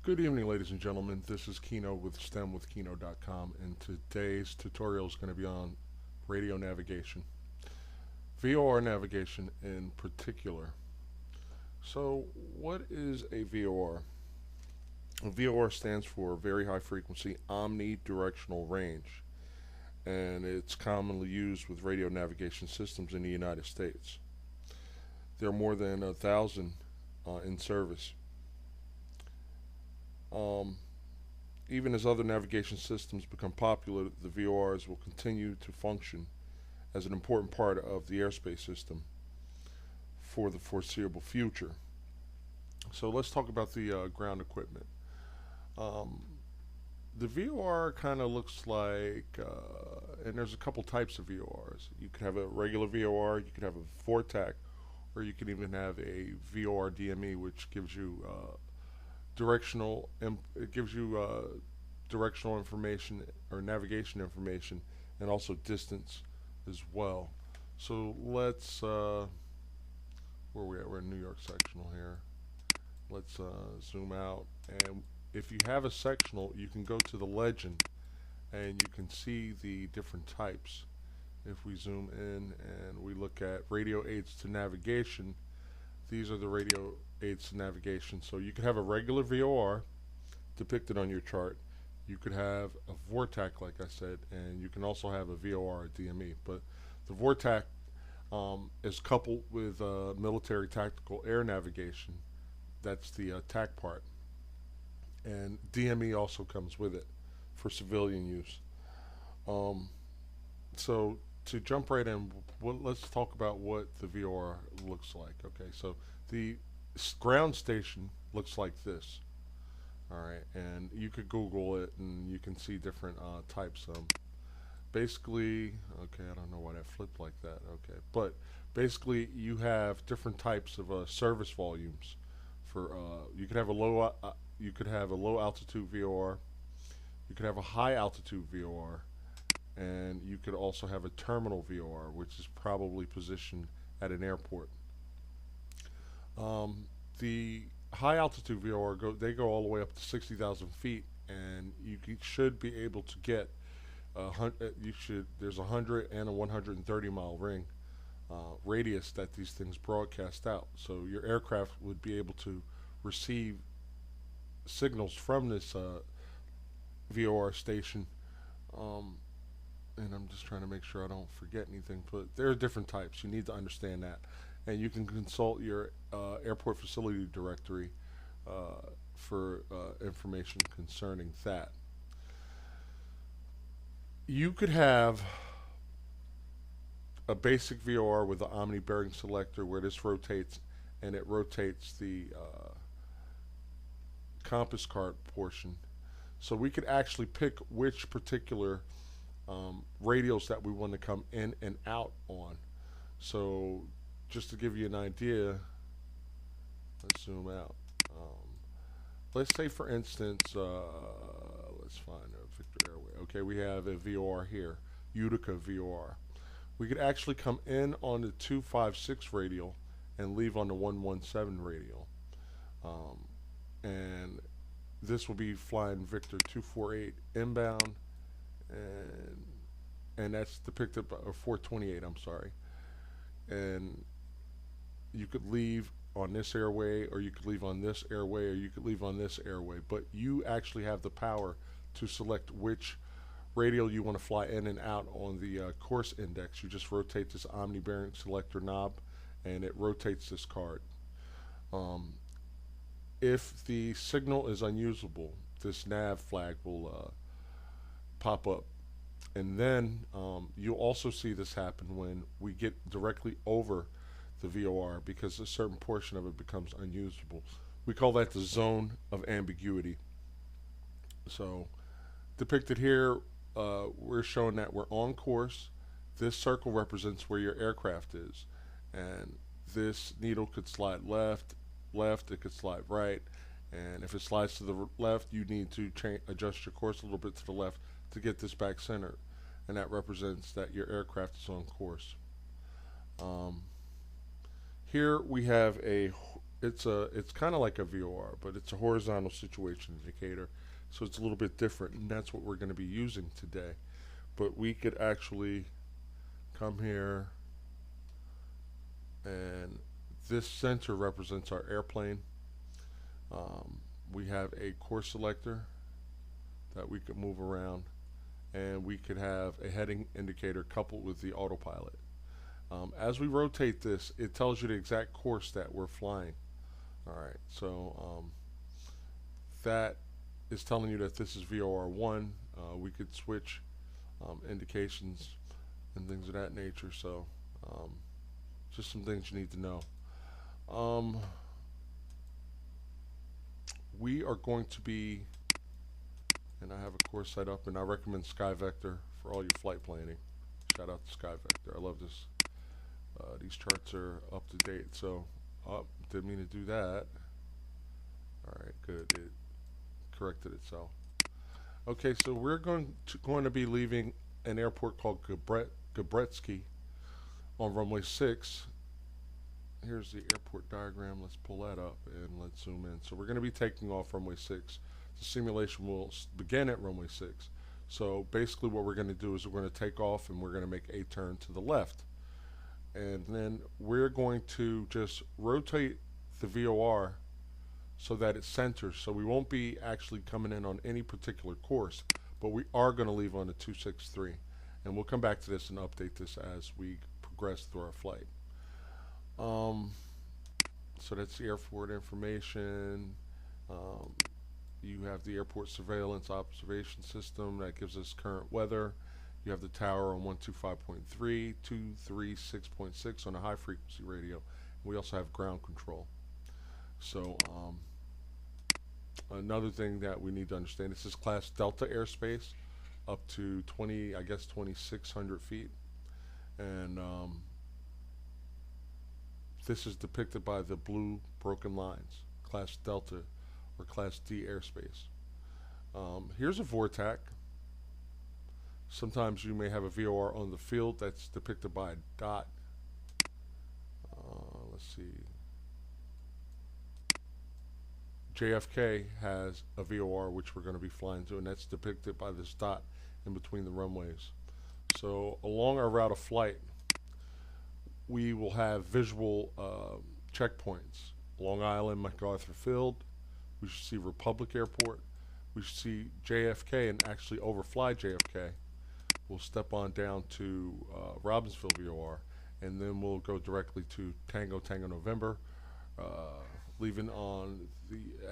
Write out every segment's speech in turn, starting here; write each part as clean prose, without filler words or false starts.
Good evening, ladies and gentlemen. This is Kieno with STEMwithKieno.com, and today's tutorial is going to be on radio navigation, VOR navigation in particular. So, what is a VOR? A VOR stands for Very High Frequency Omnidirectional Range, and it's commonly used with radio navigation systems in the United States. There are more than 1,000 in service. Um, Even as other navigation systems become popular, the VORs will continue to function as an important part of the airspace system for the foreseeable future. So let's talk about the ground equipment. Um, the VOR kind of looks like, and there's a couple types of VORs. You could have a regular VOR, you could have a VORTAC, or you can even have a VOR DME, which gives you it gives you directional information or navigation information, and also distance as well. So let's where are we at? We're in New York sectional here. Let's zoom out, and if you have a sectional, you can go to the legend and you can see the different types. If we zoom in and we look at radio aids to navigation, these are the radio aids to navigation. So you could have a regular VOR depicted on your chart. You could have a VORTAC, like I said, and you can also have a VOR or DME. But the VORTAC is coupled with military tactical air navigation. That's the TAC part. And DME also comes with it for civilian use. Um, so to jump right in, let's talk about what the VOR looks like. Okay, so the ground station looks like this. All right, and you could Google it and you can see different types. Basically, okay, I don't know why that flipped like that. Okay, but basically you have different types of service volumes. For you could have a low altitude VOR, you could have a high altitude VOR, and you could also have a terminal VOR, which is probably positioned at an airport. The high altitude VOR they go all the way up to 60,000 feet, and you should be able to get there's a 100 and a 130-mile ring radius that these things broadcast out. So your aircraft would be able to receive signals from this VOR station. Um, and I'm just trying to make sure I don't forget anything. But there are different types. You need to understand that, and you can consult your airport facility directory for information concerning that. You could have a basic VOR with the Omni bearing selector where this rotates, and it rotates the compass card portion. So we could actually pick which particular radials that we want to come in and out on. So just to give you an idea, let's zoom out. Let's say, for instance, let's find a Victor Airway. Okay, we have a VOR here, Utica VOR. We could actually come in on the 256 radial and leave on the 117 radial. And this will be flying Victor 248 inbound, and that's depicted by 428. I'm sorry, and you could leave on this airway, or you could leave on this airway, or you could leave on this airway. But you actually have the power to select which radial you want to fly in and out on the course index. You just rotate this Omni bearing selector knob, and it rotates this card. Um, if the signal is unusable, this nav flag will pop up. And then you'll also see this happen when we get directly over the VOR, because a certain portion of it becomes unusable. We call that the zone of ambiguity. So depicted here, we're showing that we're on course. This circle represents where your aircraft is, and this needle could slide left, it could slide right, and if it slides to the left, you need to adjust your course a little bit to the left to get this back centered, and that represents that your aircraft is on course. Um, Here we have a it's kind of like a VOR, but it's a horizontal situation indicator, so it's a little bit different, and that's what we're going to be using today. But we could actually come here, and this center represents our airplane. We have a course selector that we could move around, and we could have a heading indicator coupled with the autopilot. As we rotate this, it tells you the exact course that we're flying. All right, so that is telling you that this is VOR 1. We could switch indications and things of that nature. So just some things you need to know. We are going to be, and I have a course set up, and I recommend SkyVector for all your flight planning. Shout out to SkyVector. I love this. These charts are up to date. So, didn't mean to do that. All right, good. It corrected itself. Okay, so we're going to be leaving an airport called Gabreski on runway 6. Here's the airport diagram. Let's pull that up and let's zoom in. So we're going to be taking off runway 6. The simulation will begin at runway 6. So basically what we're going to do is we're going to take off and we're going to make a turn to the left. And then we're going to just rotate the VOR so that it centers. So we won't be actually coming in on any particular course, but we are going to leave on the 263. And we'll come back to this and update this as we progress through our flight. So that's the airport information. You have the airport surveillance observation system that gives us current weather. You have the tower on 125.3, 236.6 on a high frequency radio. We also have ground control. So another thing that we need to understand, this is class Delta airspace up to 2,600 feet. And this is depicted by the blue broken lines, class Delta or class D airspace. Here's a VORTAC. Sometimes you may have a VOR on the field that's depicted by a dot. Let's see. JFK has a VOR which we're going to be flying to, and that's depicted by this dot in between the runways. So along our route of flight, we will have visual checkpoints. Long Island, MacArthur Field. We should see Republic Airport. We should see JFK and actually overfly JFK. We'll step on down to Robbinsville VOR, and then we'll go directly to Tango November, leaving on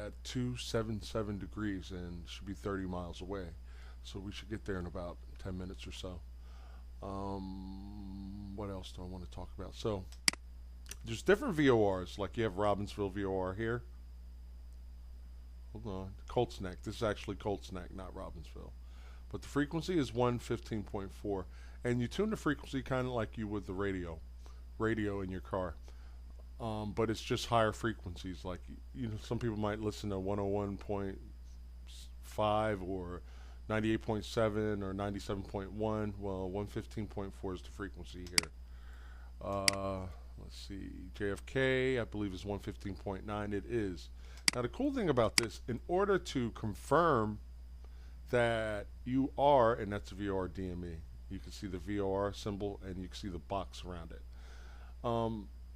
at 277 degrees and should be 30 miles away. So we should get there in about 10 minutes or so. What else do I want to talk about? So there's different VORs, like you have Robbinsville VOR here. Hold on, Colts Neck. This is actually Colts Neck, not Robbinsville. But the frequency is 115.4, and you tune the frequency kind of like you would the radio in your car. But it's just higher frequencies. Like, you know, some people might listen to 101.5 or 98.7 or 97.1. Well, 115.4 is the frequency here. Let's see, JFK, I believe, is 115.9. It is. Now, the cool thing about this, in order to confirm that you are, and that's VOR DME, you can see the VOR symbol and you can see the box around it.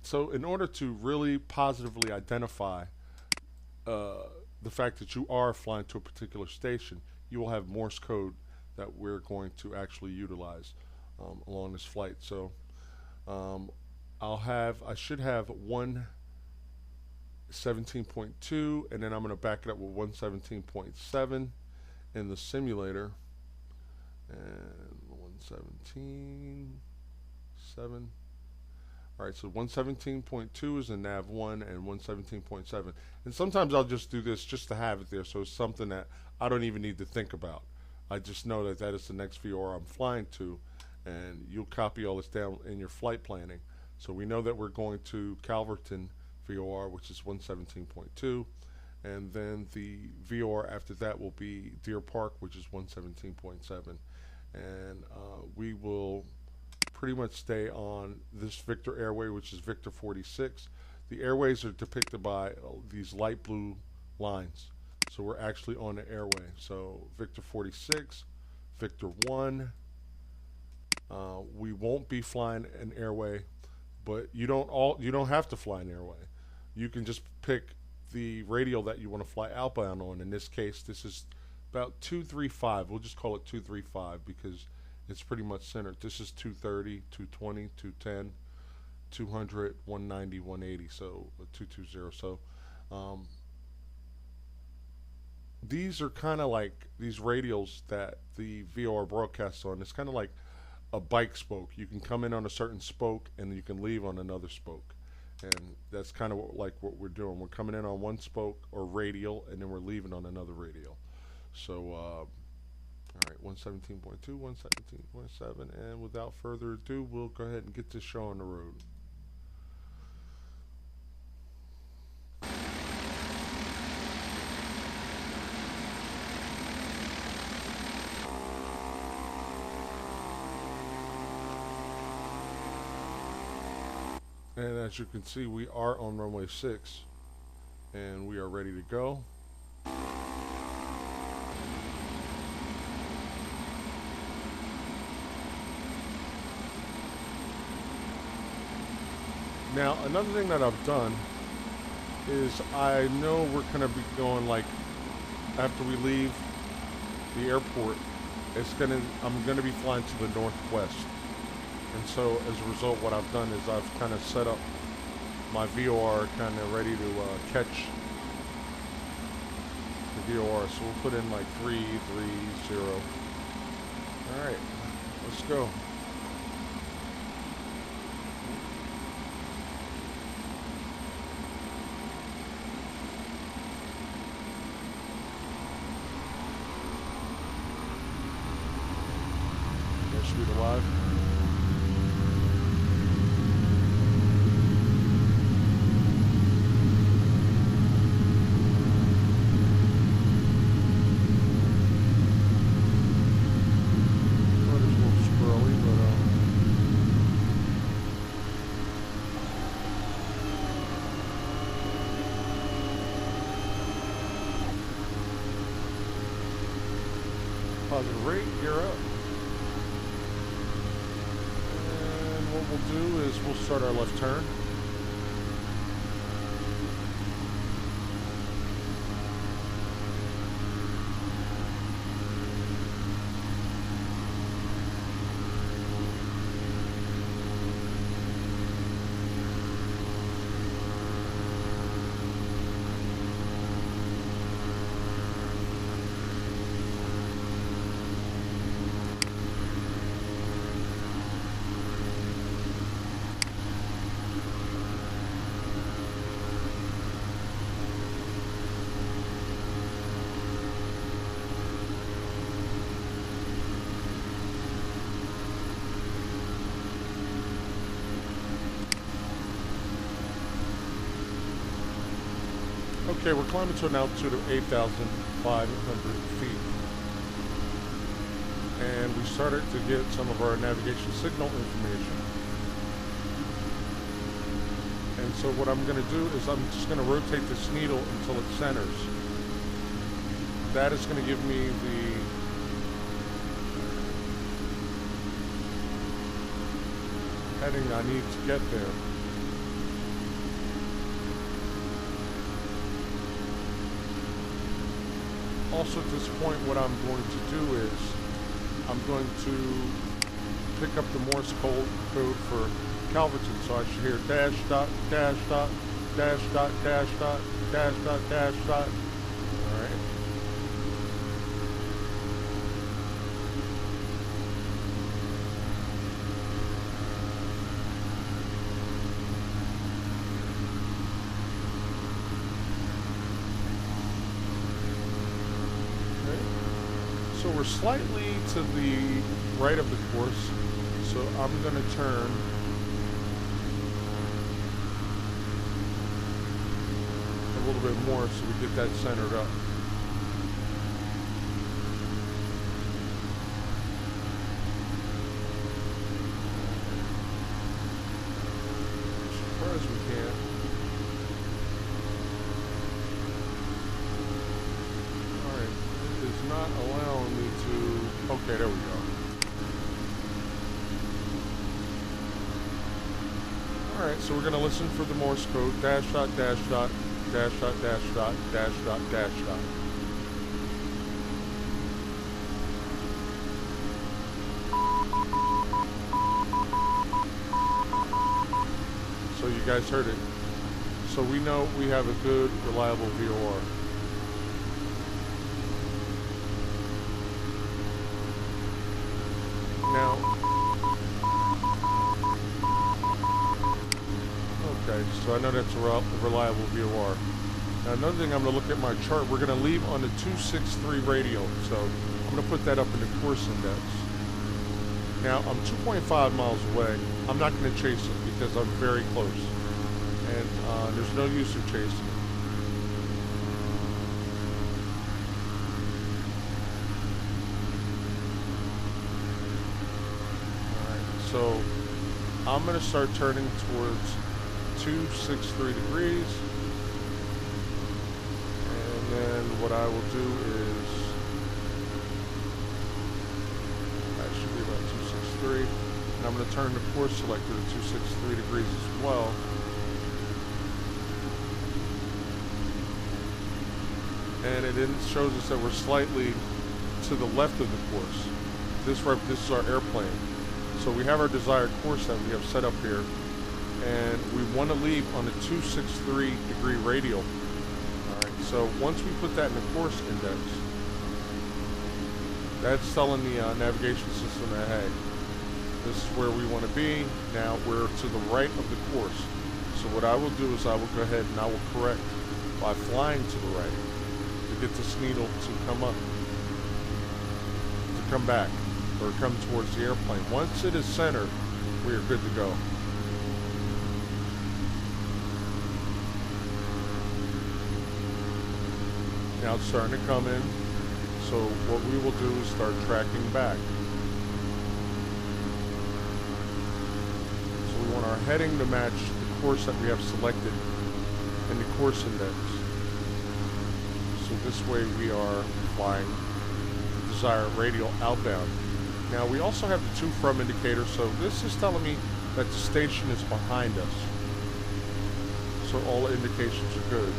So in order to really positively identify the fact that you are flying to a particular station, you will have Morse code that we're going to actually utilize along this flight. So I should have 117.2, and then I'm going to back it up with 117.7 in the simulator, and 117.7. All right, so 117.2 is in nav 1 and 117.7. And sometimes I'll just do this just to have it there, so it's something that I don't even need to think about. I just know that that is the next VOR I'm flying to, and you'll copy all this down in your flight planning. So we know that we're going to Calverton VOR, which is 117.2, and then the VOR after that will be Deer Park, which is 117.7. And we will pretty much stay on this Victor airway, which is Victor 46. the airways are depicted by these light blue lines. So we're actually on the airway. So Victor 46, Victor 1. We won't be flying an airway, but you don't have to fly an airway. You can just pick the radial that you want to fly outbound on. In this case, this is about 235. We'll just call it 235 because it's pretty much centered. This is 230, 220, 210, 200, 190, 180, so 220. So these are kind of like these radials that the VOR broadcasts on. It's kind of like a bike spoke. You can come in on a certain spoke and you can leave on another spoke. And that's kind of like what we're doing. We're coming in on one spoke or radial, and then we're leaving on another radial. So, all right, 117.2, 117.7, and without further ado, we'll go ahead and get this show on the road. And as you can see, we are on runway 6, and we are ready to go. Now, another thing that I've done is I know we're going to be going, like, after we leave the airport, I'm going to be flying to the northwest. And so, as a result, what I've done is I've kind of set up my VOR kind of ready to catch the VOR. So we'll put in like 330. All right, let's go. Airspeed alive. Positive rate, gear up. And what we'll do is we'll start our left turn. Okay, we're climbing to an altitude of 8,500 feet. And we started to get some of our navigation signal information. And so what I'm going to do is I'm just going to rotate this needle until it centers. That is going to give me the heading I need to get there. Also at this point, what I'm going to do is I'm going to pick up the Morse code for Calverton. So I should hear dash dot, dash dot, dash dot, dash dot, dash dot, dash dot. All right. So we're slightly to the right of the course, so I'm going to turn a little bit more so we get that centered up. As far as we can. Okay, there we go. Alright, so we're going to listen for the Morse code. Dash dot, dash dot, dash dot, dash dot, dash dot, dash dot. So you guys heard it. So we know we have a good, reliable VOR. Now, okay, so I know that's a reliable VOR. Now another thing, I'm going to look at my chart. We're going to leave on the 263 radial, so I'm going to put that up in the course index. Now, I'm 2.5 miles away. I'm not going to chase it because I'm very close. And there's no use in chasing it. Alright, so I'm going to start turning towards 263 degrees. And then what I will do is, that should be about 263. And I'm going to turn the course selector to 263 degrees as well. And it shows us that we're slightly to the left of the course. This is our airplane. So we have our desired course that we have set up here. And we want to leave on the 263 degree radial. Alright, so once we put that in the course index, that's telling the navigation system that, hey, this is where we want to be. Now we're to the right of the course. So what I will do is I will go ahead and I will correct by flying to the right to get this needle to come up, to come back, or come towards the airplane. Once it is centered, we are good to go. Now it's starting to come in. So what we will do is start tracking back. So we want our heading to match the course that we have selected in the course index. So this way we are flying the desired radial outbound. Now we also have the to from indicator, so this is telling me that the station is behind us. So all indications are good.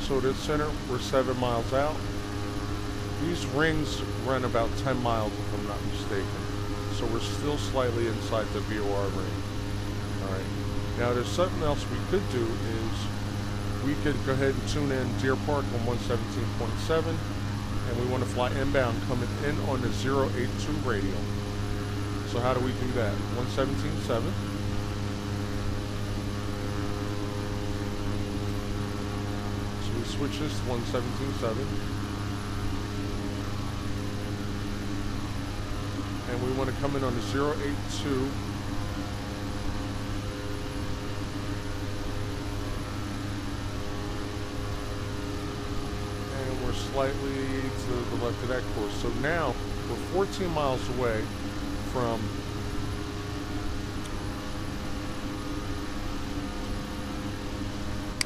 So to the center, we're 7 miles out. These rings run about 10 miles if I'm not mistaken. So we're still slightly inside the VOR ring. Alright. Now there's something else we could do is we could go ahead and tune in Deer Park on 117.7 and we want to fly inbound coming in on the 082 radial. So how do we do that? 117.7. Switch this to 117.7, and we want to come in on the 082, and we're slightly to the left of that course. So now we're 14 miles away from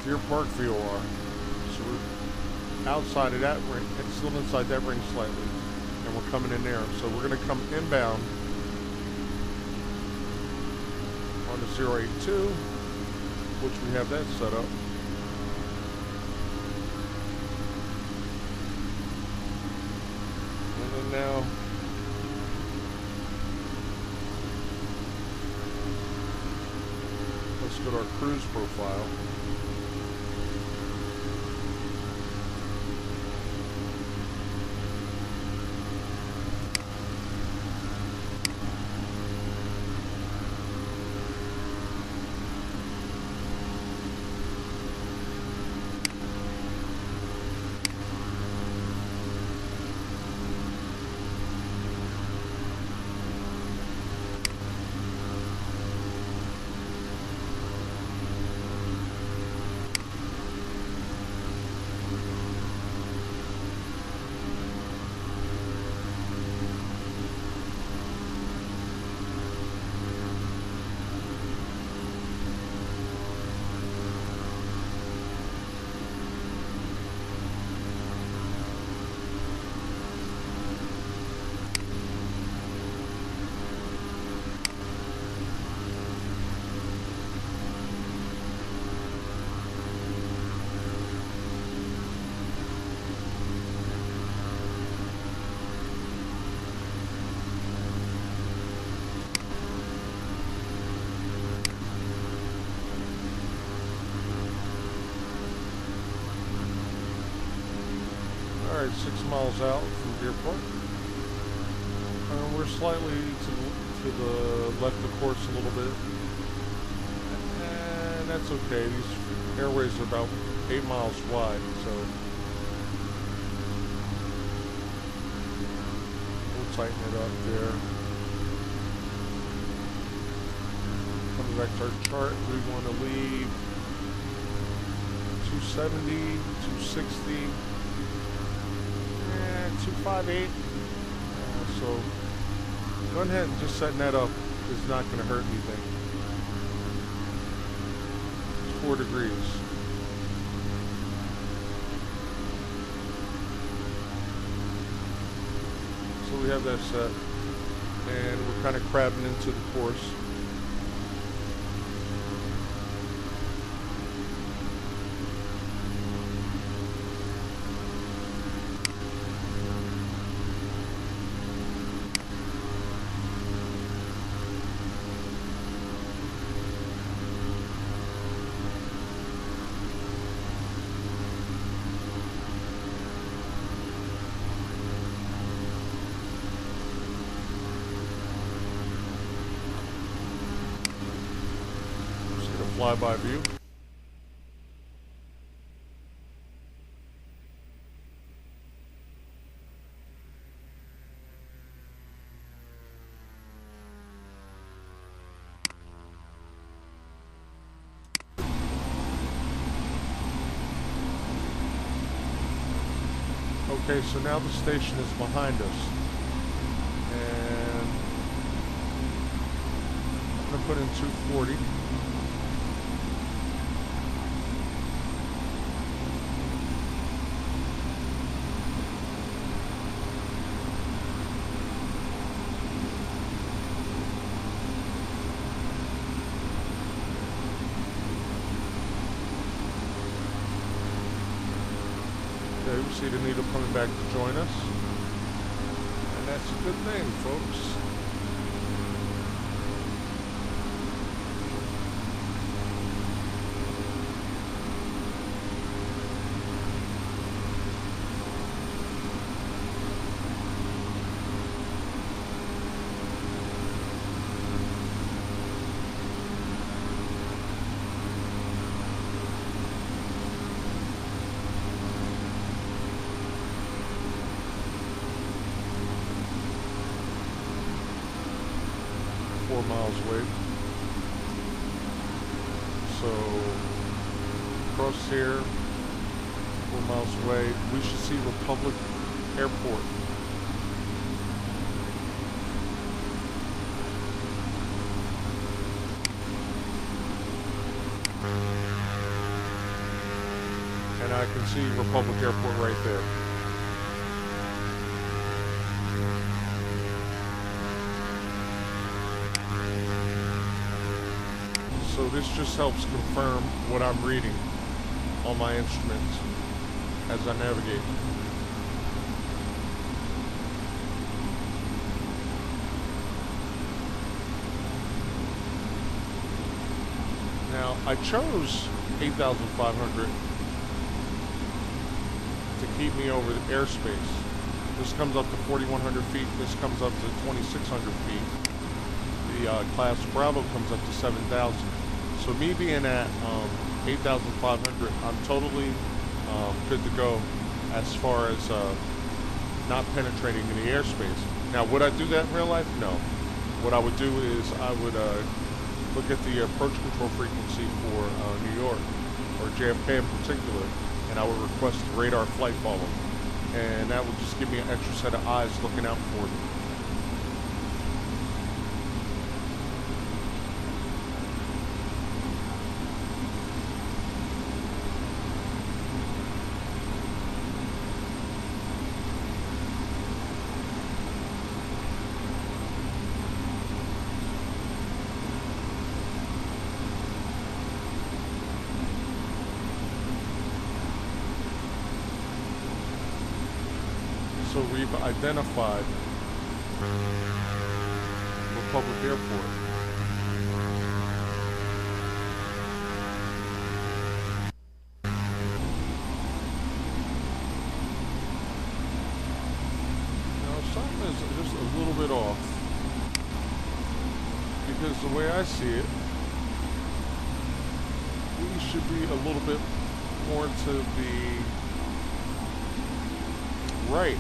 Deer Park VOR. So we're outside of that ring, and still inside that ring slightly, and we're coming in there. So we're going to come inbound on the 082, which we have that set up. And then now let's go to our cruise profile. Alright, 6 miles out from the airport. We're slightly to the left of course a little bit. And that's okay. These airways are about 8 miles wide, so we'll tighten it up there. Coming back to our chart, we want to leave 270, 260, 258. So going ahead and just setting that up is not going to hurt anything. It's 4 degrees. So we have that set, and we're kind of crabbing into the course. Flyby view. Okay, so now the station is behind us, and I'm going to put in 240. Okay, we see the needle coming back to join us, and that's a good thing, folks. Miles away. So across here, 4 miles away, we should see Republic Airport. And I can see Republic Airport right there. So this just helps confirm what I'm reading on my instrument as I navigate. Now, I chose 8,500 to keep me over the airspace. This comes up to 4,100 feet. This comes up to 2,600 feet. The class Bravo comes up to 7,000. So me being at 8,500, I'm totally good to go as far as not penetrating in the airspace. Now, would I do that in real life? No. What I would do is I would look at the approach control frequency for New York, or JFK in particular, and I would request radar flight follow. And that would just give me an extra set of eyes looking out for them. So we've identified Republic Airport. just a little bit off. Because the way I see it, we should be a little bit more to the right.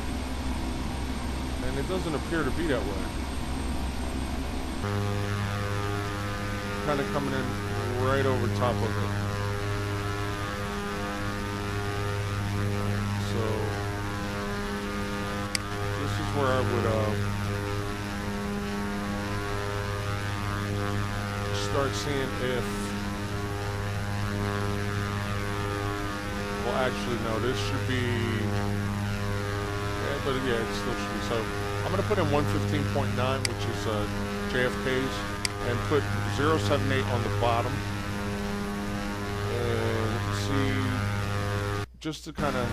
And it doesn't appear to be that way. Kind of coming in right over top of it. So this is where I would start seeing if, well actually no, this should be, yeah, but yeah, it still should be. So I'm going to put in 115.9, which is JFK's, and put 078 on the bottom, and see, just to kind of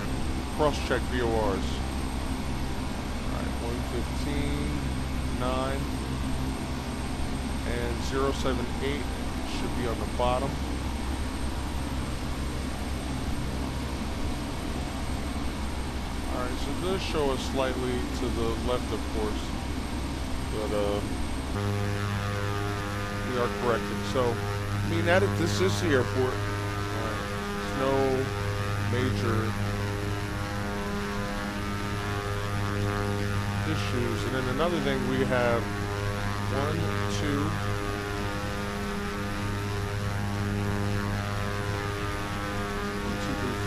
cross-check VORs. Alright, 115.9 and 078 should be on the bottom. Alright, so it does show us slightly to the left, of course, but we are corrected. So, I mean, this is the airport. There's no major issues. And then another thing, we have 1, 2,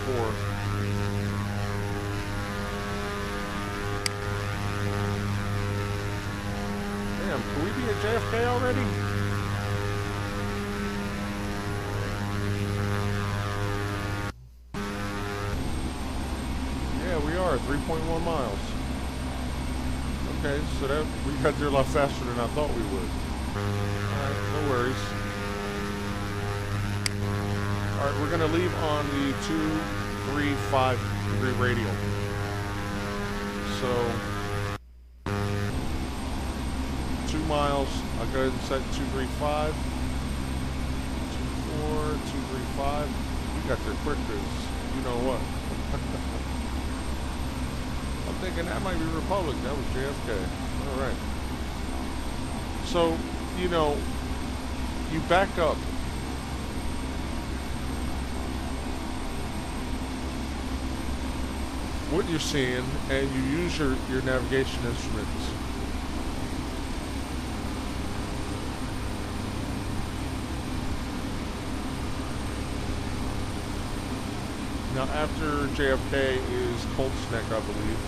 4. Damn, can we be at JFK already? Yeah, we are, 3.1 miles. Okay, so that we got there a lot faster than I thought we would. Alright, no worries. Alright, we're gonna leave on the 235 degree radial. So 2 miles, I'll go ahead and set 235. 24, 235. We got there quick as you know what. I'm thinking that might be Republic. That was JFK. All right. So, you know, you back up. What you're seeing, and you use your navigation instruments. Now, after JFK is Colts Neck, I believe.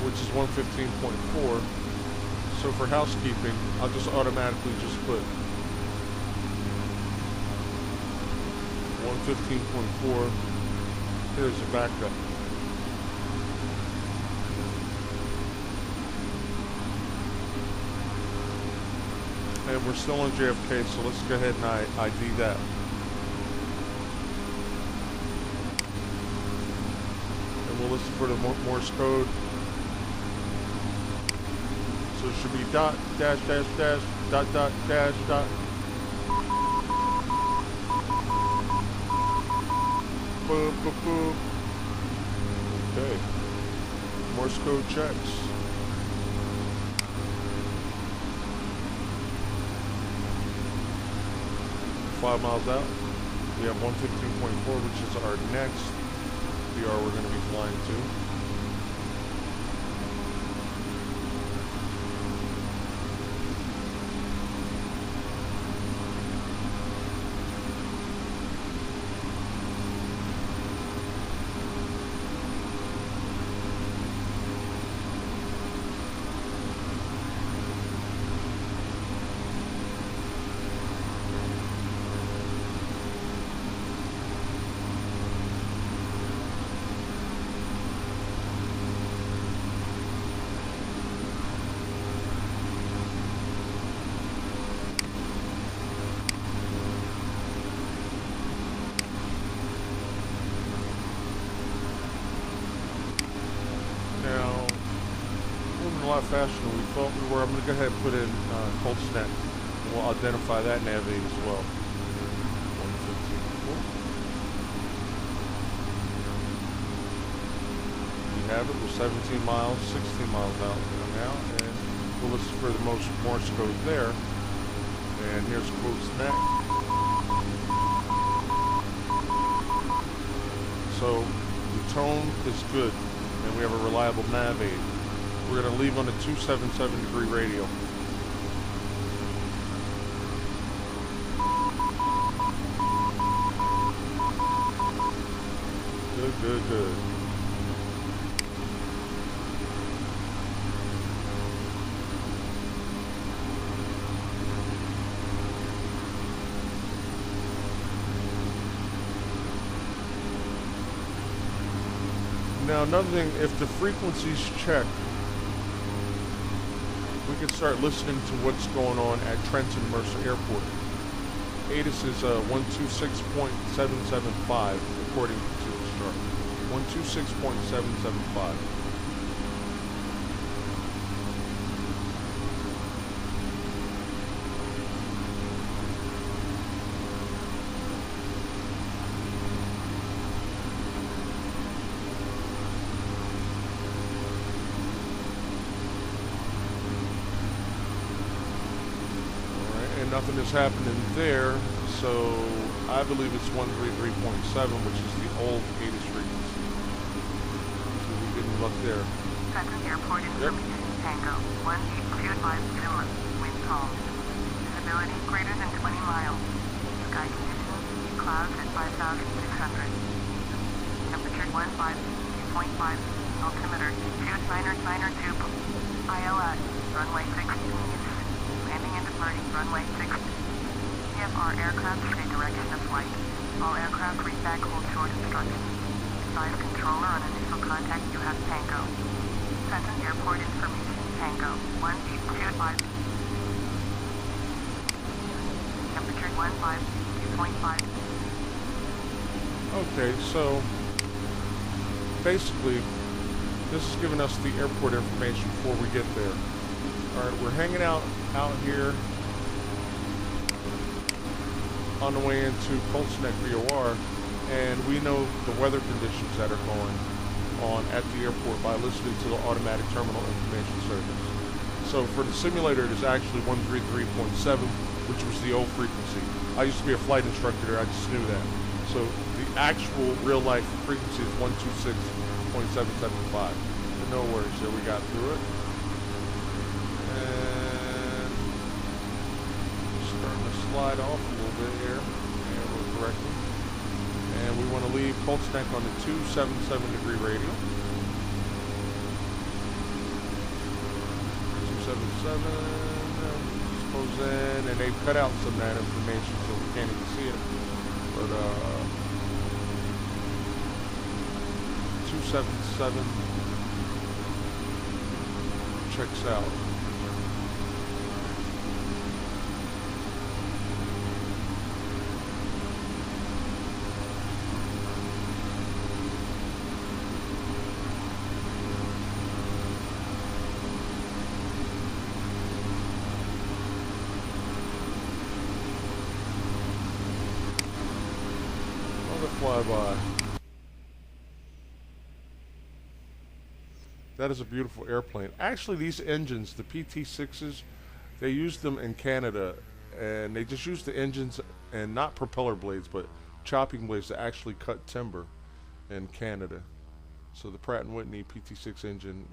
Which is 115.4. So for housekeeping, I'll just automatically just put 115.4. Here's the backup. And we're still on JFK, so let's go ahead and ID that. And we'll listen for the Morse code. So it should be dot, dash, dash, dash, dot, dot, dash, dot. Boop, boop, boop. Okay. Morse code checks. Five miles out, we have 115.4, which is our next VR we're going to be flying to. A lot faster than we thought we were. I'm going to go ahead and put in Colts Neck, and we'll identify that navigate as well. 115.4. have it. We're 17 miles, 16 miles out now, and we'll listen for the most Morse code there. And here's Quote's Neck. So the tone is good, and we have a reliable nav aid. We're going to leave on a 277 degree radio. Good. Now another thing, if the frequency's checked, we can start listening to what's going on at Trenton-Mercer Airport. ATIS is 126.775 according to the chart. 126.775. Nothing is happening there, so I believe it's 133.7, which is the old ATIS frequency. So we didn't look there. Trenton Airport information, Tango, 1825 wind calm. Visibility greater than 20 miles. Sky conditions, clouds at 5,600. Temperature 152.5. Altimeter 2992. ILS, runway 16. Landing and departing runway 6. VFR aircraft stay direction of flight. All aircraft read back hold short instructions. Advise controller on initial contact you have Tango. Trenton Airport information Tango 1825. Temperature 152.5. Okay, so basically this is giving us the airport information before we get there. Alright, we're hanging out here on the way into Colts Neck VOR, and we know the weather conditions that are going on at the airport by listening to the automatic terminal information service. So for the simulator, it is actually 133.7, which was the old frequency. I used to be a flight instructor there, I just knew that. So the actual real life frequency is 126.775. No worries there, we got through it. Slide off a little bit here, and we're correcting. And we want to leave Colts Neck on the 277 degree radio. 277, goes in, and they've cut out some of that information so we can't even see it. But 277 checks out. Flyby. That is a beautiful airplane. Actually, these engines, the PT6s, they used them in Canada, and they just used the engines and not propeller blades, but chopping blades to actually cut timber in Canada. So the Pratt & Whitney PT6 engine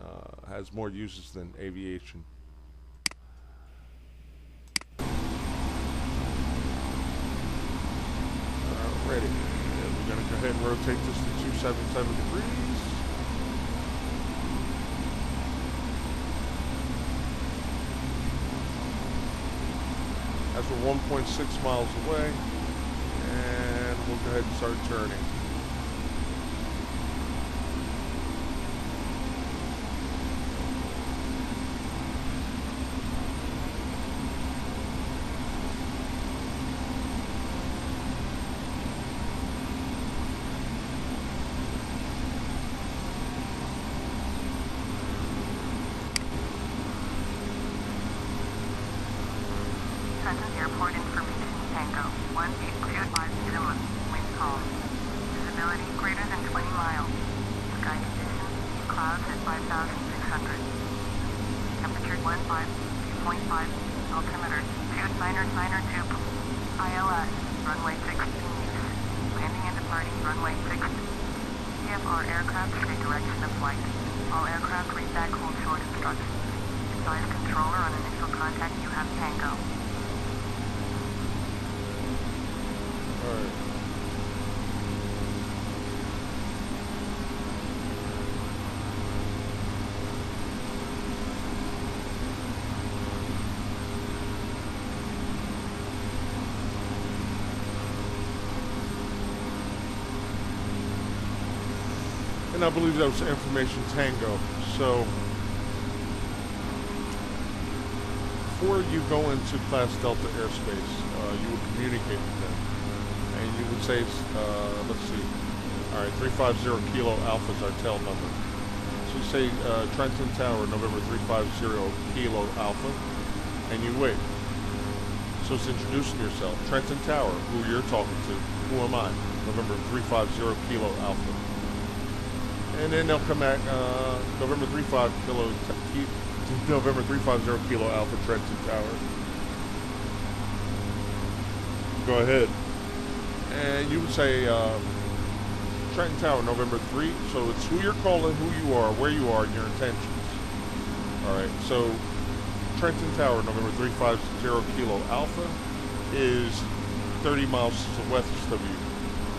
has more uses than aviation. Ready. We're going to go ahead and rotate this to 277 degrees. As we're 1.6 miles away, and we'll go ahead and start turning. Trenton Airport information, Tango, 1825 wind calm. Visibility greater than 20 miles. Sky conditions, clouds 5,600. Temperature 15.5. Altimeter 2992. ILS, runway 6 in use. Landing and departing runway 6. VFR aircraft state direction of flight. All aircraft read back hold short instructions. Advise controller on initial contact you have Tango. Alright. And I believe that was information Tango. So, before you go into Class Delta airspace, you would communicate with them. And you would say, let's see, alright, 350 Kilo Alpha is our tail number. So you say Trenton Tower, November 350 Kilo Alpha, and you wait. So it's introducing yourself. Trenton Tower, who you're talking to. Who am I? November 350 Kilo Alpha. And then they'll come back, November 35 Kilo Alpha Trenton Tower. Go ahead. And you would say, Trenton Tower, November 3. So it's who you're calling, who you are, where you are, and your intentions. Alright, so Trenton Tower, November 350 Kilo Alpha is 30 miles to the west of you.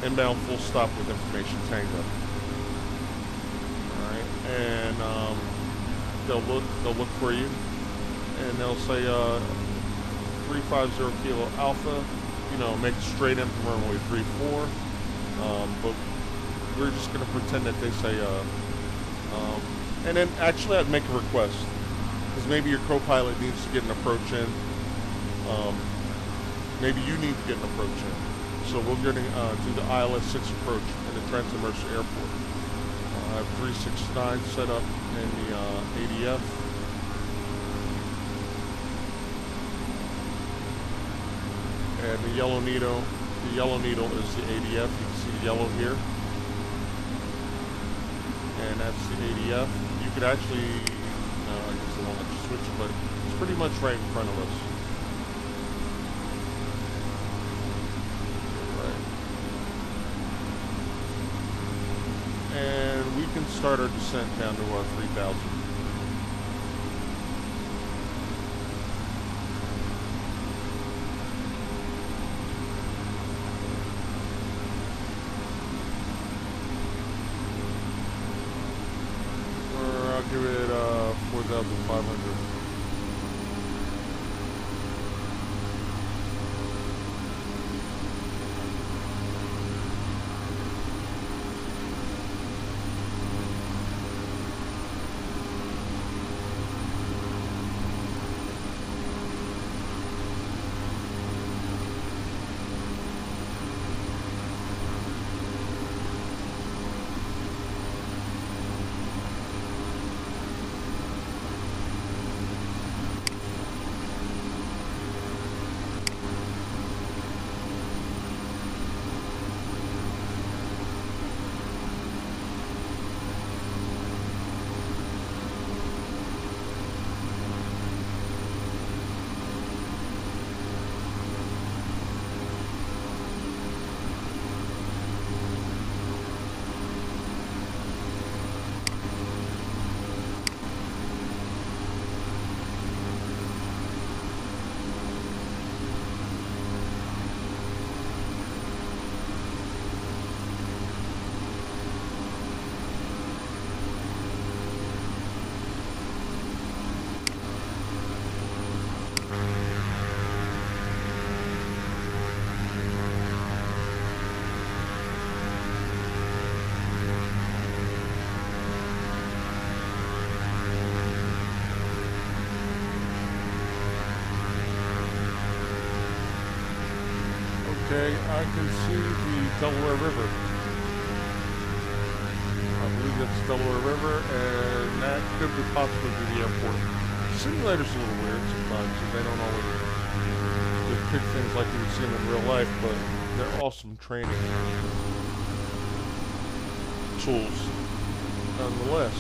Inbound full stop with information Tango. And they'll look for you, and they'll say 350 Kilo Alpha, you know, make it straight in from runway 34. But we're just gonna pretend that they say and then actually I'd make a request, because maybe your co-pilot needs to get an approach in. Maybe you need to get an approach in. So we're gonna do the ILS 6 approach in the Trenton-Mercer Airport. I have 369 set up in the ADF. And the yellow needle is the ADF. You can see the yellow here. And that's the ADF. You could actually, no, I guess they won't let you switch it, but it's pretty much right in front of us. And we can start our descent down to our 3,000. Or I'll give it 4,500. Okay, I can see the Delaware River. I believe that's Delaware River, and that could be possibly be the airport. Simulators a little weird sometimes, because they don't always depict things like you would see them in real life, but they're awesome training tools nonetheless.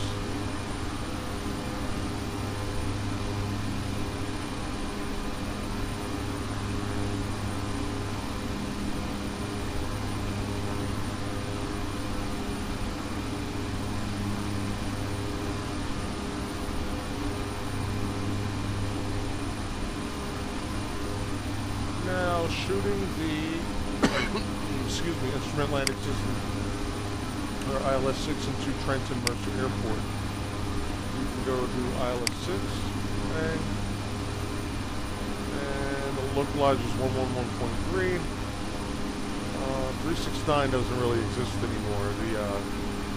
troubleshooting the excuse me, instrument landing system or ILS-6 into Trenton-Mercer Airport. You can go to ILS-6 and the localizer is 111.3. 369 doesn't really exist anymore. They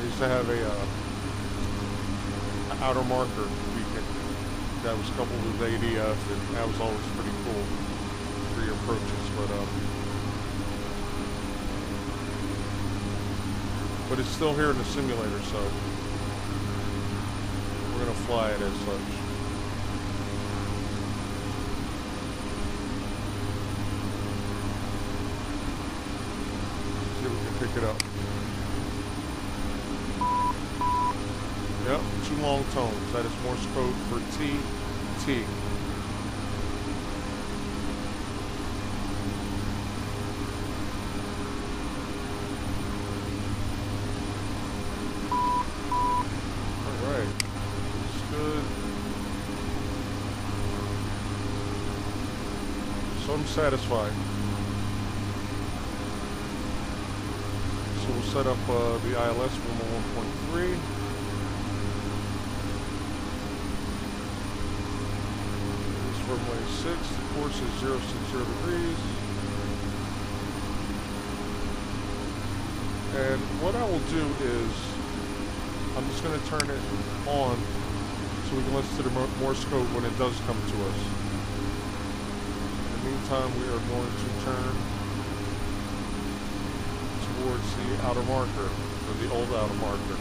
used to have a outer marker beacon that was coupled with ADF, and that was always pretty cool for your approaches. But it's still here in the simulator, so we're gonna fly it as such. See if we can pick it up. Yep, 2 long tones. That is Morse code for TT. Alright. That's good. So I'm satisfied. So we'll set up the ILS 111.3. Runway 6, the course is 060 degrees. And what I will do is, I'm just going to turn it on so we can listen to the Morse code when it does come to us. In the meantime, we are going to turn towards the outer marker, or the old outer marker.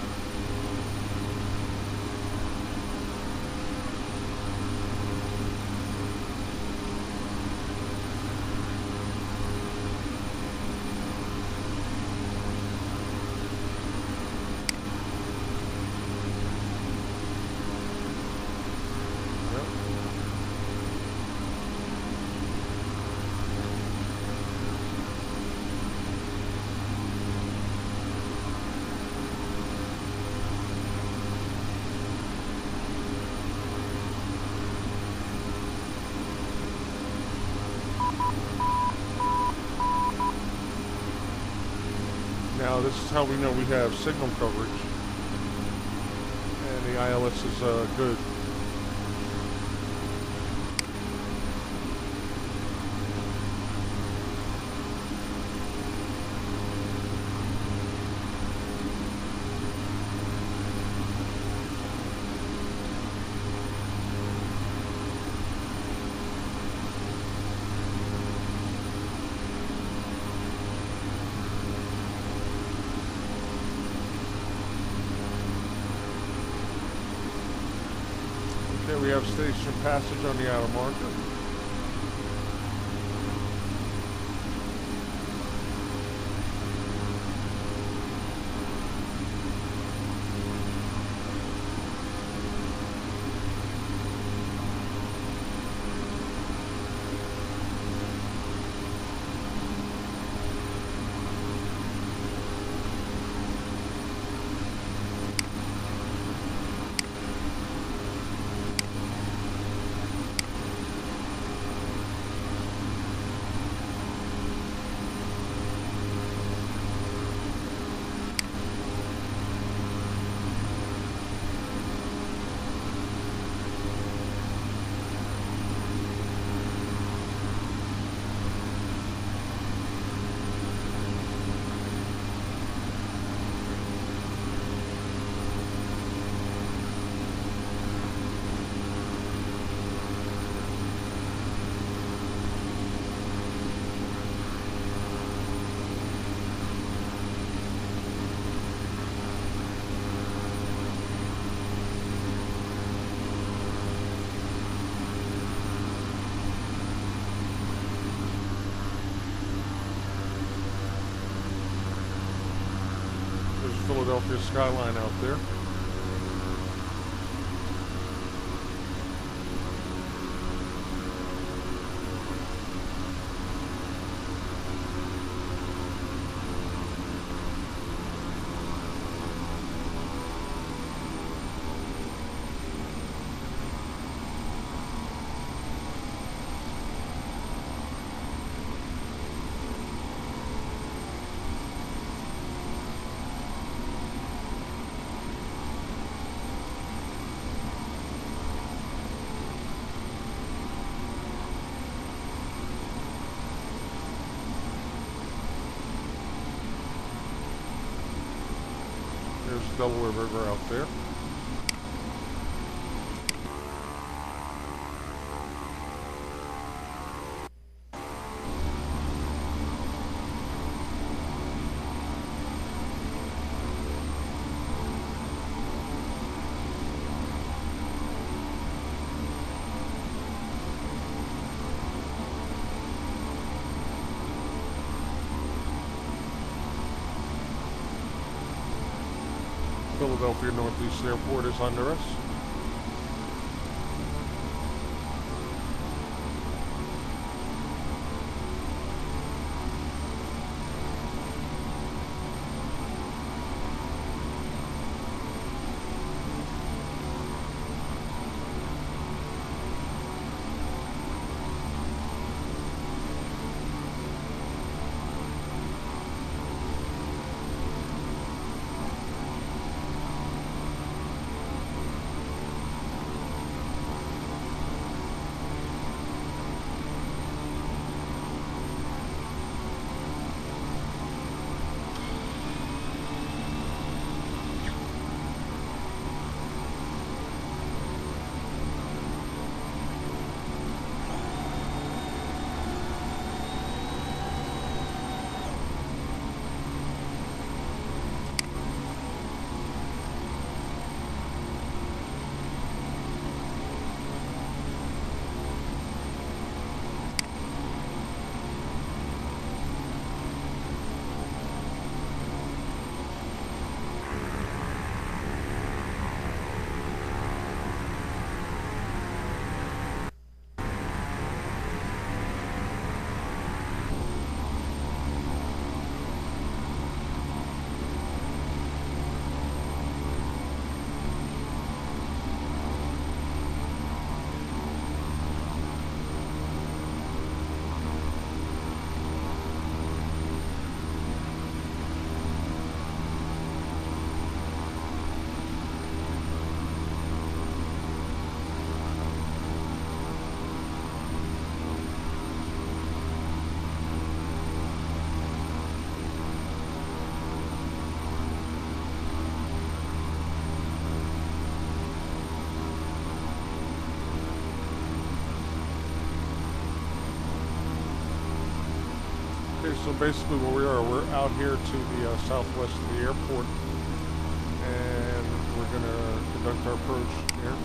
Now this is how we know we have signal coverage, and the ILS is good. Okay, we have station passage on the outer marker. Philadelphia skyline out there. Delaware River out there. Philadelphia Northeast Airport is under us. So basically where we are, we're out here to the southwest of the airport, and we're going to conduct our approach here.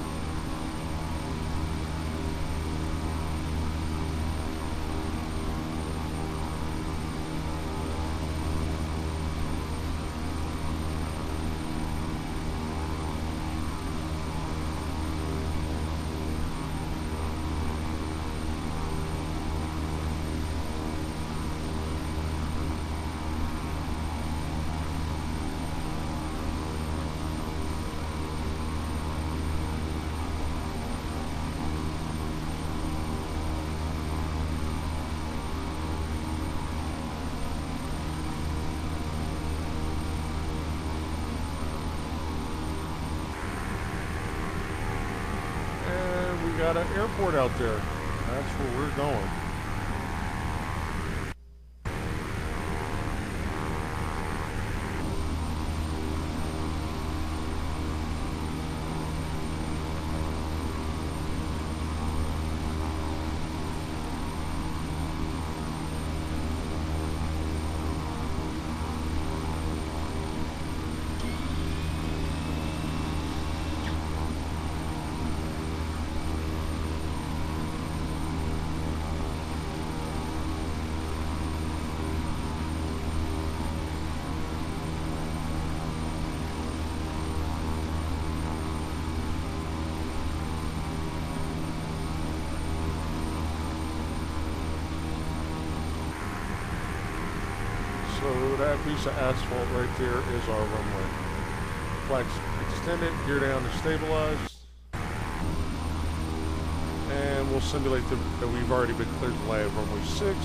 Got an airport out there. That's where we're going. So that piece of asphalt right there is our runway. Flags extended, gear down to stabilized. And we'll simulate that we've already been cleared to land runway 6.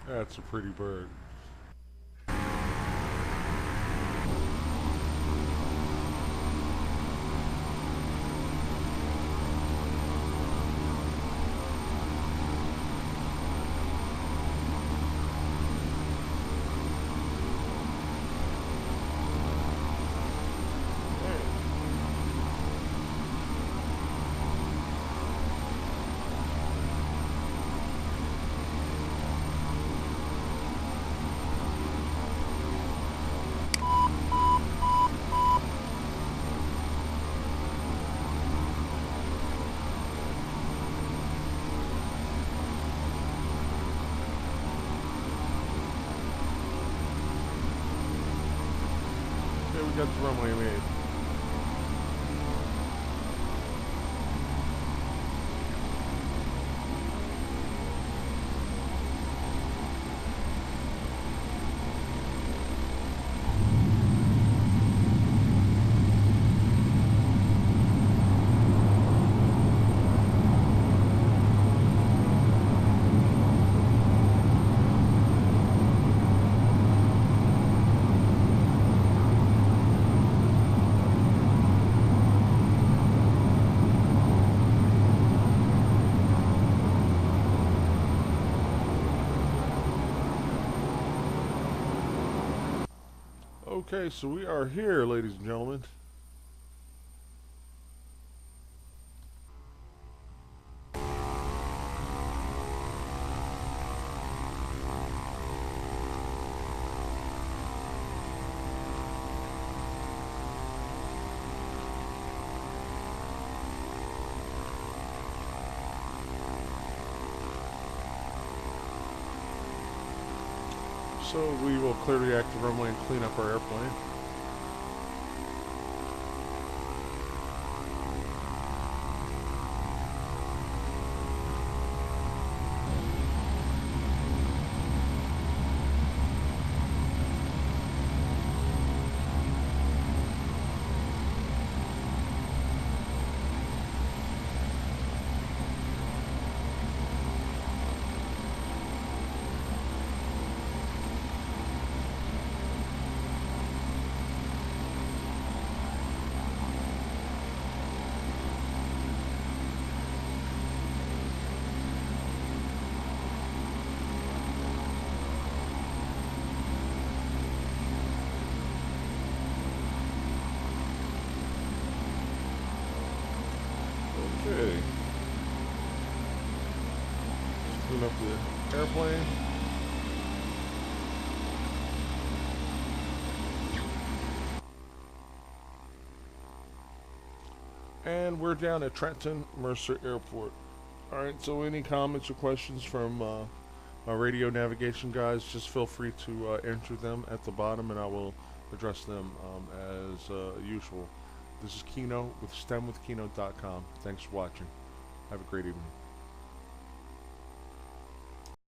That's a pretty bird. Okay, we got the runway made. Okay, so we are here, ladies and gentlemen. So we will clear the active runway and clean up our airplane. Okay. Let's clean up the airplane. And we're down at Trenton-Mercer Airport. Alright, so any comments or questions from my radio navigation guys, just feel free to enter them at the bottom and I will address them as usual. This is Kieno with STEMwithKieno.com. Thanks for watching. Have a great evening.